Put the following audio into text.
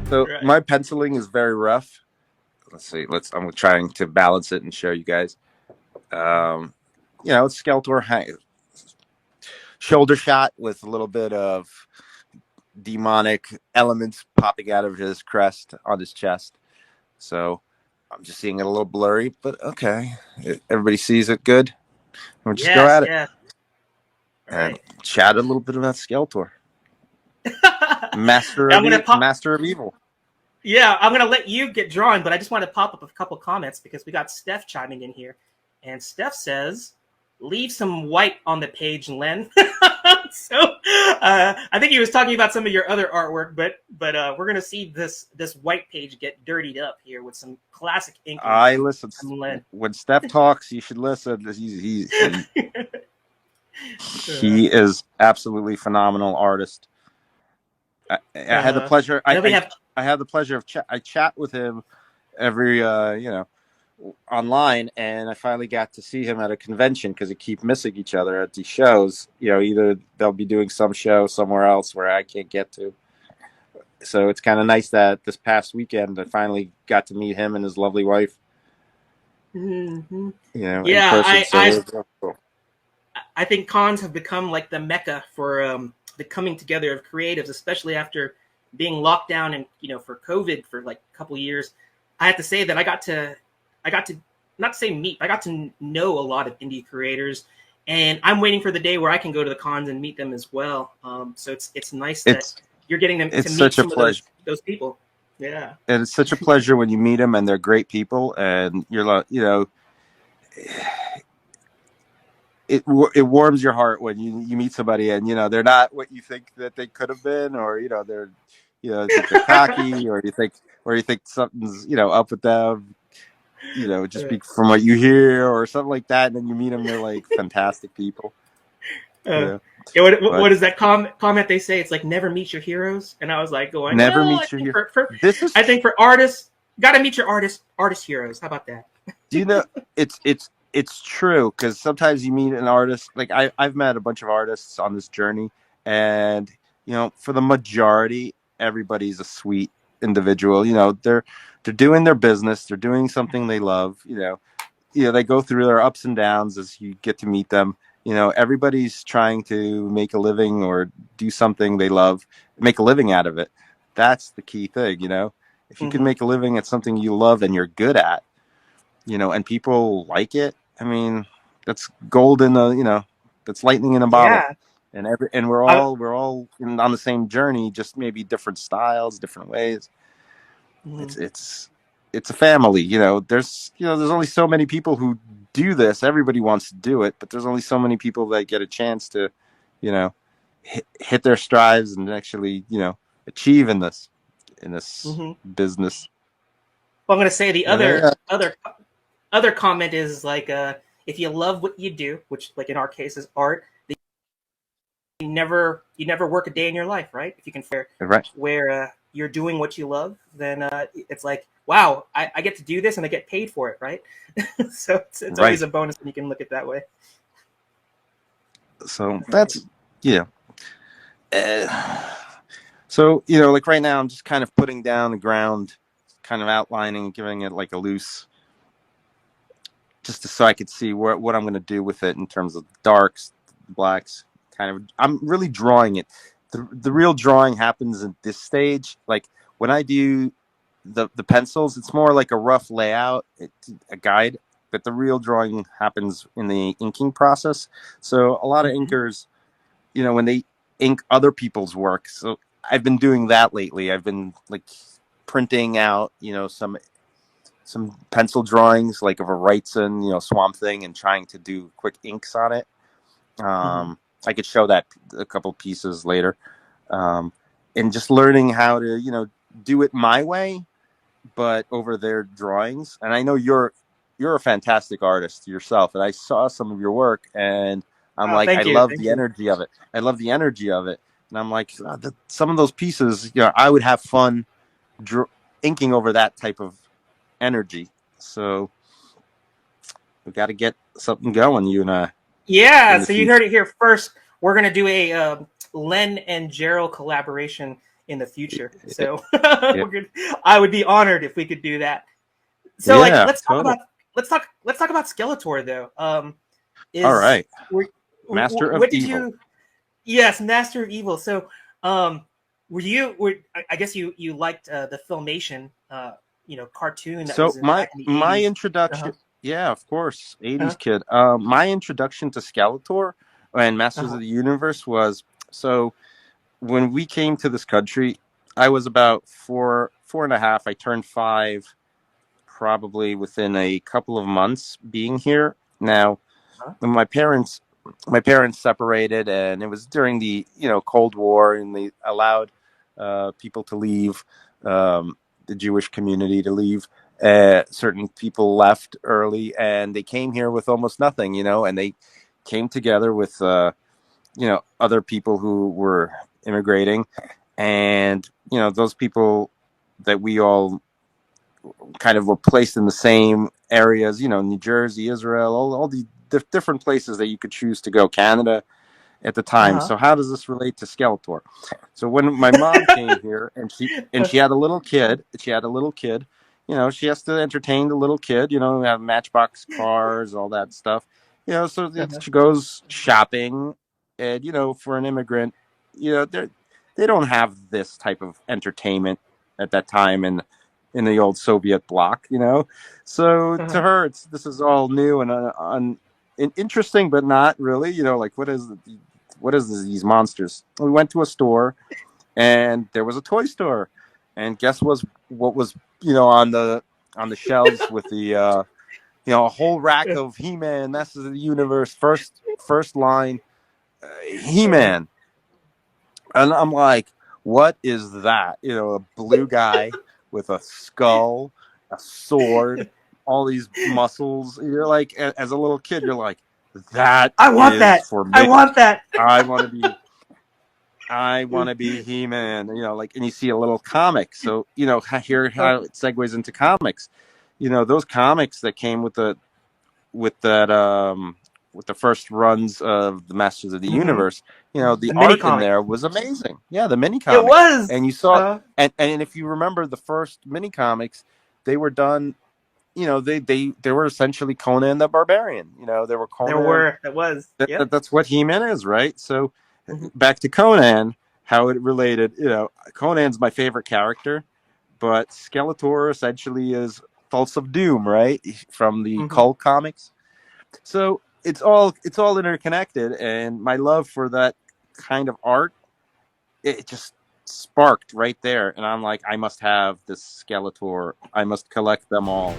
So Right. my penciling is very rough. Let's see. I'm trying to balance it and show you guys. Um, it's Skeletor shoulder shot with a little bit of demonic elements popping out of his crest on his chest. So I'm just seeing it a little blurry, but okay. Everybody sees it good. We'll just go Yes, at it yes. and Right. chat a little bit about Skeletor, I'm gonna pop. master of evil. Yeah, I'm gonna let you get drawing, but I just want to pop up a couple comments because we got Steph chiming in here, and Steph says, "Leave some white on the page, Len." So I think he was talking about some of your other artwork, but we're gonna see this white page get dirtied up here with some classic inking I listen from Len. when Steph talks. You should listen. uh, He is absolutely phenomenal artist. I had the pleasure. and then we have I had the pleasure of I chat with him every online, and I finally got to see him at a convention because we keep missing each other at these shows. Either they'll be doing some show somewhere else where I can't get to. So it's kind of nice that this past weekend I finally got to meet him and his lovely wife. Mhm. In Yeah, person. So it was cool. I think cons have become like the mecca for the coming together of creatives, especially after being locked down and for COVID for like a couple years. I have to say that I got to not to say meet, but I got to know a lot of indie creators, and I'm waiting for the day where I can go to the cons and meet them as well. So it's nice that It's you're getting them to it's meet such a some of pleasure. those people. Yeah. And it's such a pleasure when you meet them and they're great people, and you're like, it warms your heart when you meet somebody and they're not what you think that they could have been, or they're you think they're cocky, or you think something's up with them, just from what you hear or something like that, and then you meet them, they're like fantastic people. Uh, Yeah, yeah, but what is that comment they say? It's like never meet your heroes, and I was like going, never well, I meet your think hero. for This is I think for artists, got to meet your artist heroes. How about that? Do you know it's true, because sometimes you meet an artist, like I've met a bunch of artists on this journey, and for the majority, everybody's a sweet individual. They're doing their business, they're doing something they love. They go through their ups and downs as you get to meet them. Everybody's trying to make a living or do something they love, make a living out of it. That's the key thing. If you can Mm-hmm. make a living at something you love and you're good at, and people like it, I mean, that's gold in a, that's lightning in a bottle. Yeah. And I, we're all on the same journey, just maybe different styles, different ways. mhm. It's a family. There's only so many people who do this. Everybody wants to do it, but there's only so many people that get a chance to, you know, hit their strides and actually, achieve in this Mhm. business. Well, I'm gonna say the And other comment is like if you love what you do, which like in our case is art, you never work a day in your life, right? If you can right, where you're doing what you love, then it's like wow, I get to do this and I get paid for it, right? So it's always right. a bonus when you can look at it that way. So Right. that's yeah. Uh, so like right now, I'm just kind of putting down the ground, kind of outlining, giving it like a loose, so I could see what I'm going to do with it in terms of darks, blacks. Kind of, I'm really drawing it. The real drawing happens at this stage. Like when I do the pencils, it's more like a rough layout, a guide. But the real drawing happens in the inking process. So a lot of Mhm. inkers, when they ink other people's work. So I've been doing that lately. I've been like printing out, some pencil drawings like of a Wrightson, Swamp Thing, and trying to do quick inks on it. Mhm. I could show that a couple pieces later, um, and just learning how to, do it my way, but over their drawings. And I know you're a fantastic artist yourself, and I saw some of your work, and I'm Oh, like, I thank you, love thank the you. energy of it. I love the energy of it, and I'm like, some of those pieces, I would have fun inking over that type of energy. So we got to get something going, you and I, Yeah, in the so you future. heard it here first. We're gonna do a Len and Gerald collaboration in the future. Yeah, So yeah, we're good. I would be honored if we could do that. So like yeah, totally. let's talk about Skeletor though. All Is right, were, Master of what did Evil. you? Yes, Master of Evil. So um, were I guess you liked the Filmation cartoon that So was in my back in the my 80s. introduction, Uh-huh. yeah, of course, '80s Uh-huh. kid. My introduction to Skeletor and Masters Uh-huh. of the Universe was so when we came to this country. I was about four and a half. I turned five probably within a couple of months being here. Now, Uh-huh. when my parents separated, and it was during the Cold War, and they allowed people to leave, the Jewish community to leave. Certain people left early, and they came here with almost nothing, and they came together with other people who were immigrating, and those people that we all kind of were placed in the same areas, New Jersey, Israel, all the different places that you could choose to go, Canada at the time. Uh-huh. So how does this relate to Skeletor? So when my mom came here and she had a little kid, she has to entertain the little kid, have Matchbox cars, all that stuff. So Uh-huh. she goes shopping, and for an immigrant, they don't have this type of entertainment at that time in the old Soviet bloc. So to Uh-huh. her, this is all new and interesting, but not really. Like what is these monsters? We went to a store, and there was a toy store, and guess what was on the shelves with the a whole rack of He-Man, Masters of the Universe, first line Uh-huh. He-Man, and I'm like, what is that? A blue guy with a skull, a sword, all these muscles. You're like, as a little kid, you're like, that I want is that. for I me. want that. I want to be I want to be He-Man, and you see a little comic. So, here how it segues into comics. Those comics that came with that with the first runs of the Masters of the Mm-hmm. Universe, the The mini art in comic. there was amazing. Yeah, the mini It comics. was. And you saw Uh, and if you remember the first mini comics, they were done, they were essentially Conan the Barbarian. They were there Conan. were. It was. Yep. That's what He-Man is, right? So Mm-hmm. back to Conan, how it related. Conan's my favorite character, but Skeletor essentially is Thulsa of Doom, right, from the Mm-hmm. Cull comics. So it's all interconnected, and my love for that kind of art, it just sparked right there, and I'm like, I must have this Skeletor. I must collect them all.